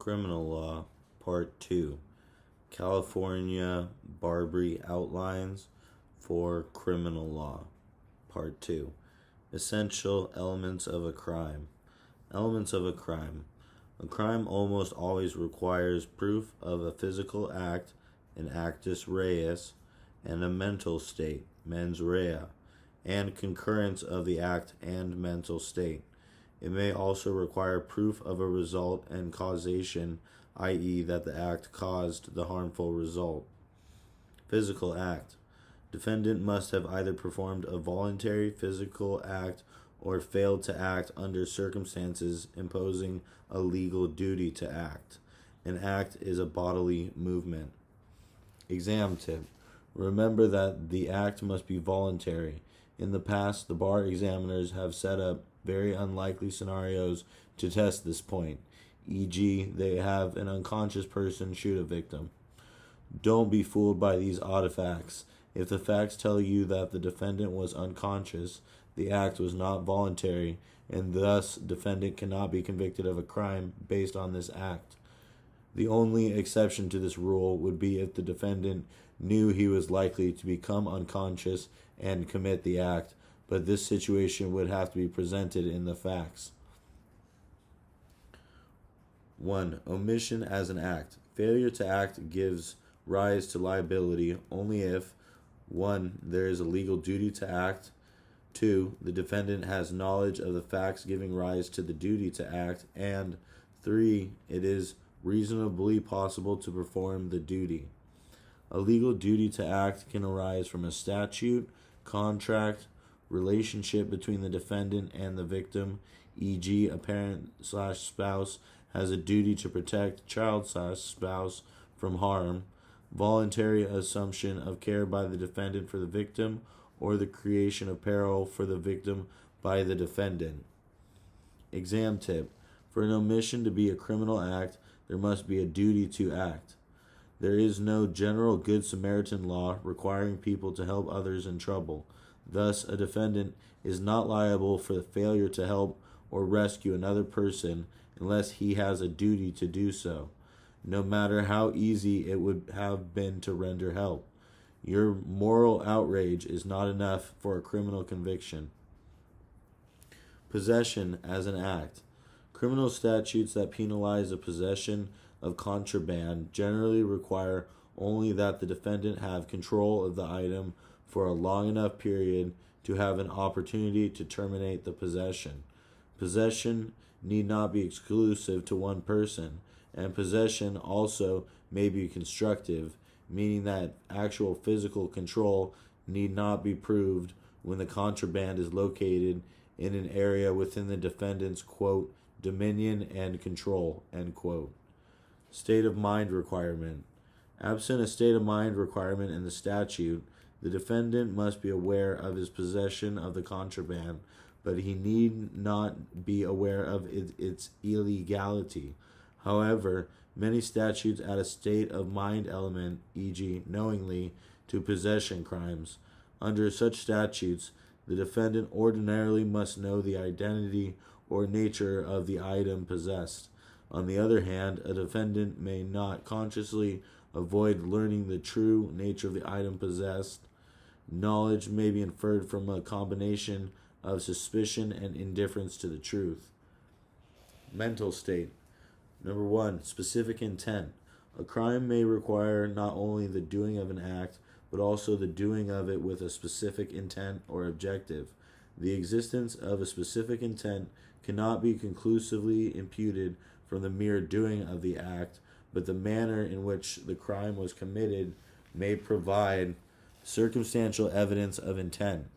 Criminal Law, Part 2. California Barbri Outlines for Criminal Law, Part 2. Essential Elements of a Crime. Elements of a crime. A crime almost always requires proof of a physical act, an actus reus, and a mental state, mens rea, and concurrence of the act and mental state. It may also require proof of a result and causation, i.e., that the act caused the harmful result. Physical act. Defendant must have either performed a voluntary physical act or failed to act under circumstances imposing a legal duty to act. An act is a bodily movement. Exam tip. Remember that the act must be voluntary. In the past, the bar examiners have set up very unlikely scenarios to test this point, e.g., they have an unconscious person shoot a victim. Don't be fooled by these artifacts. If the facts tell you that the defendant was unconscious, the act was not voluntary, and thus defendant cannot be convicted of a crime based on this act. The only exception to this rule would be if the defendant knew he was likely to become unconscious and commit the act, but this situation would have to be presented in the facts. 1. Omission as an act. Failure to act gives rise to liability only if 1. There is a legal duty to act, 2. The defendant has knowledge of the facts giving rise to the duty to act, and 3. It is reasonably possible to perform the duty. A legal duty to act can arise from a statute, contract, relationship between the defendant and the victim, e.g., a parent/spouse has a duty to protect child/spouse from harm, voluntary assumption of care by the defendant for the victim, or the creation of peril for the victim by the defendant. Exam tip. For an omission to be a criminal act, there must be a duty to act. There is no general Good Samaritan law requiring people to help others in trouble. Thus, a defendant is not liable for the failure to help or rescue another person unless he has a duty to do so, no matter how easy it would have been to render help. Your moral outrage is not enough for a criminal conviction. Possession as an act. Criminal statutes that penalize the possession of contraband generally require only that the defendant have control of the item for a long enough period to have an opportunity to terminate the possession. Possession need not be exclusive to one person, and possession also may be constructive, meaning that actual physical control need not be proved when the contraband is located in an area within the defendant's, quote, dominion and control, end quote. State of mind requirement. Absent a state of mind requirement in the statute, the defendant must be aware of his possession of the contraband, but he need not be aware of its illegality. However, many statutes add a state of mind element, e.g., knowingly, to possession crimes. Under such statutes, the defendant ordinarily must know the identity or nature of the item possessed. On the other hand, a defendant may not consciously avoid learning the true nature of the item possessed. Knowledge may be inferred from a combination of suspicion and indifference to the truth. Mental state. Number 1, specific intent. A crime may require not only the doing of an act, but also the doing of it with a specific intent or objective. The existence of a specific intent cannot be conclusively imputed from the mere doing of the act, but the manner in which the crime was committed may provide circumstantial evidence of intent.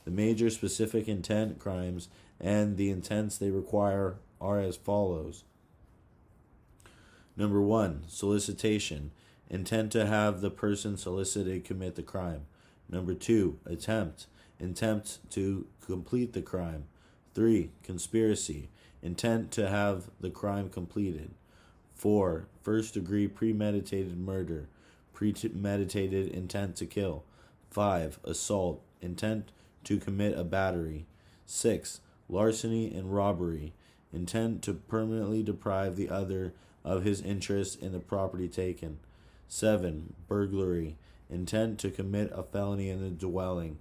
The major specific intent crimes and the intents they require are as follows. Number 1, solicitation. Intent to have the person solicited commit the crime. Number 2, attempt. Intent to complete the crime. 3, conspiracy. Intent to have the crime completed. 4, first degree premeditated murder. Premeditated intent to kill. 5, assault. Intent to commit a battery. 6, larceny and robbery. intent to permanently deprive the other of his interest in the property taken. 7. Burglary, intent to commit a felony in the dwelling.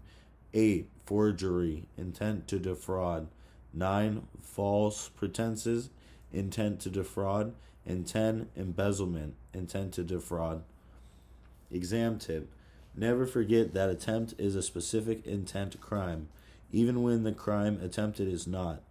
8. Forgery, intent to defraud. 9. False pretenses, intent to defraud. And 10. Embezzlement, intent to defraud. Exam tip. Never forget that attempt is a specific intent crime, even when the crime attempted is not.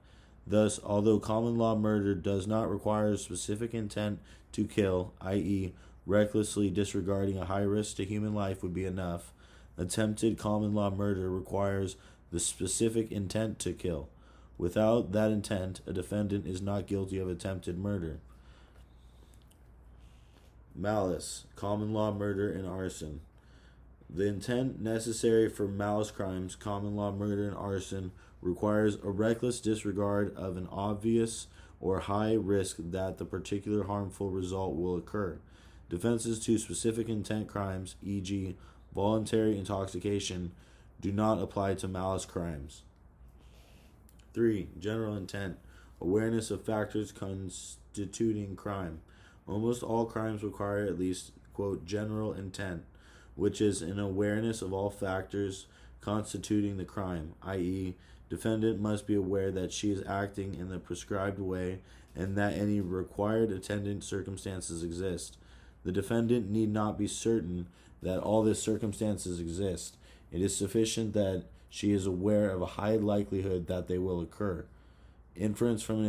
Thus, although common law murder does not require specific intent to kill, i.e., recklessly disregarding a high risk to human life would be enough, attempted common law murder requires the specific intent to kill. Without that intent, a defendant is not guilty of attempted murder. Malice, common law murder, and arson. The intent necessary for malice crimes, common law murder, and arson requires a reckless disregard of an obvious or high risk that the particular harmful result will occur. Defenses to specific intent crimes, e.g., voluntary intoxication, do not apply to malice crimes. 3. General intent, awareness of factors constituting crime. Almost all crimes require at least, quote, general intent, which is an awareness of all factors constituting the crime, i.e., defendant must be aware that she is acting in the prescribed way and that any required attendant circumstances exist. The defendant need not be certain that all these circumstances exist. It is sufficient that she is aware of a high likelihood that they will occur. Inference of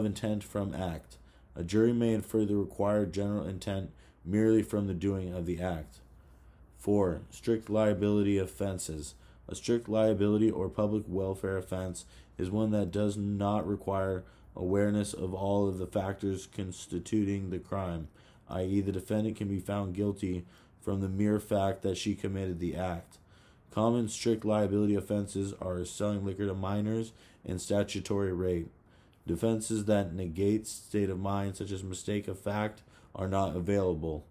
intent from act. A jury may infer the required general intent merely from the doing of the act. 4. Strict liability offenses. A strict liability or public welfare offense is one that does not require awareness of all of the factors constituting the crime, i.e., the defendant can be found guilty from the mere fact that she committed the act. Common strict liability offenses are selling liquor to minors and statutory rape. Defenses that negate state of mind, such as mistake of fact, are not available.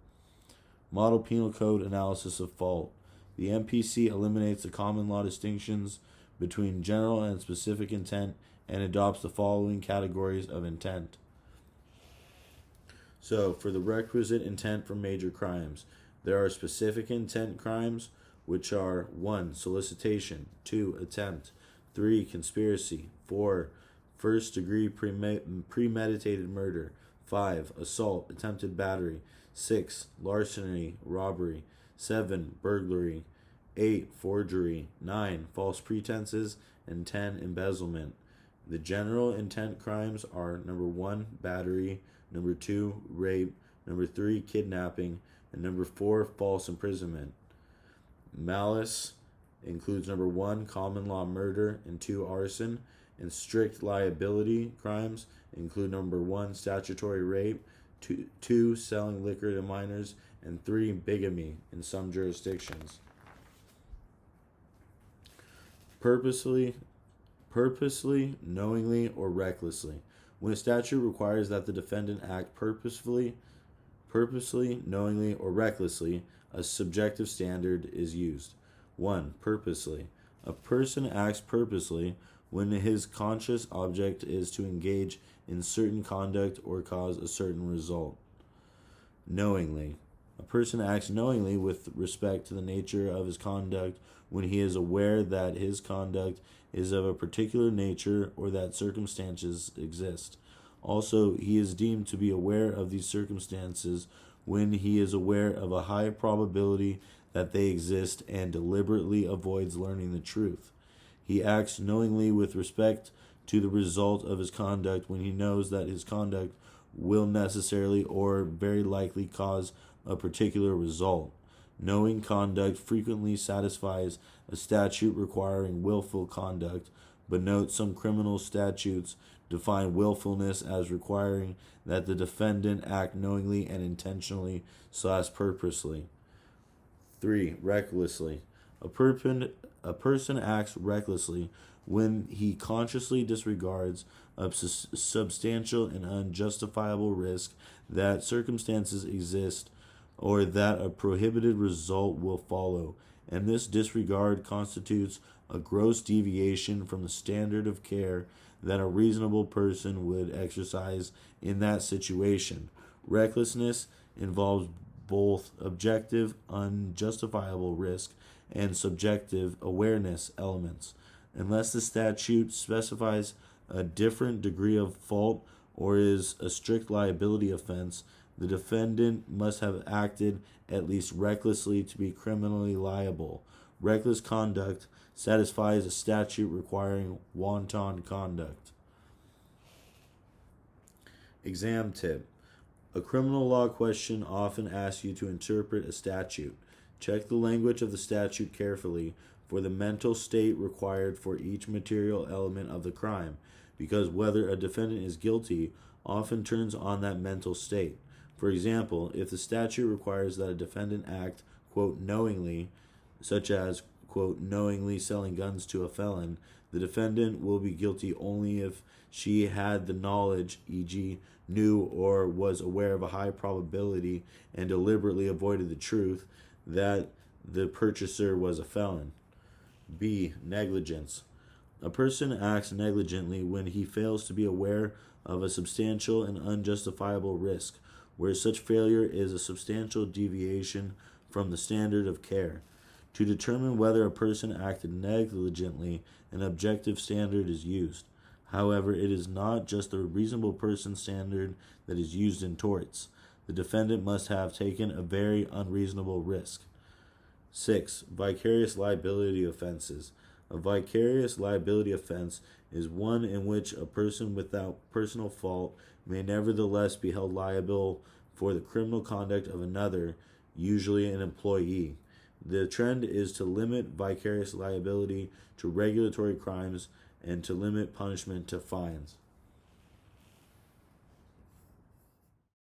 Model Penal Code analysis of fault. The MPC eliminates the common law distinctions between general and specific intent and adopts the following categories of intent. So, for the requisite intent for major crimes, there are specific intent crimes, which are 1. Solicitation, 2. Attempt, 3. Conspiracy, 4. First degree premeditated murder, 5. Assault, attempted battery, 6. Larceny, robbery, 7. Burglary, 8. Forgery, 9. False pretenses, and 10. Embezzlement. The general intent crimes are number 1. Battery, number 2. Rape, number 3. Kidnapping, and number 4. False imprisonment. Malice includes number 1. Common law murder, and 2. Arson. And strict liability crimes include number 1. Statutory rape, 2. Selling liquor to minors, and 3. Bigamy in some jurisdictions. Purposely, knowingly, or recklessly. When a statute requires that the defendant act purposefully, knowingly, or recklessly, a subjective standard is used. 1. Purposely. A person acts purposely when his conscious object is to engage in certain conduct or cause a certain result. Knowingly. A person acts knowingly with respect to the nature of his conduct when he is aware that his conduct is of a particular nature or that circumstances exist. Also, he is deemed to be aware of these circumstances when he is aware of a high probability that they exist and deliberately avoids learning the truth. He acts knowingly with respect to the result of his conduct when he knows that his conduct will necessarily or very likely cause a particular result. Knowing conduct frequently satisfies a statute requiring willful conduct, but note some criminal statutes define willfulness as requiring that the defendant act knowingly and intentionally / purposely. 3. Recklessly. A person acts recklessly when he consciously disregards a substantial and unjustifiable risk that circumstances exist or that a prohibited result will follow, and this disregard constitutes a gross deviation from the standard of care than a reasonable person would exercise in that situation. Recklessness involves both objective, unjustifiable risk and subjective awareness elements. Unless the statute specifies a different degree of fault or is a strict liability offense, the defendant must have acted at least recklessly to be criminally liable. Reckless conduct satisfies a statute requiring wanton conduct. Exam tip. A criminal law question often asks you to interpret a statute. Check the language of the statute carefully for the mental state required for each material element of the crime, because whether a defendant is guilty often turns on that mental state. For example, if the statute requires that a defendant act, quote, knowingly, such as, quote, knowingly selling guns to a felon, the defendant will be guilty only if she had the knowledge, e.g., knew or was aware of a high probability and deliberately avoided the truth that the purchaser was a felon. B. Negligence. A person acts negligently when he fails to be aware of a substantial and unjustifiable risk, where such failure is a substantial deviation from the standard of care. To determine whether a person acted negligently, an objective standard is used. However, it is not just the reasonable person standard that is used in torts. The defendant must have taken a very unreasonable risk. 6. Vicarious liability offenses. A vicarious liability offense is one in which a person without personal fault may nevertheless be held liable for the criminal conduct of another, usually an employee. The trend is to limit vicarious liability to regulatory crimes and to limit punishment to fines.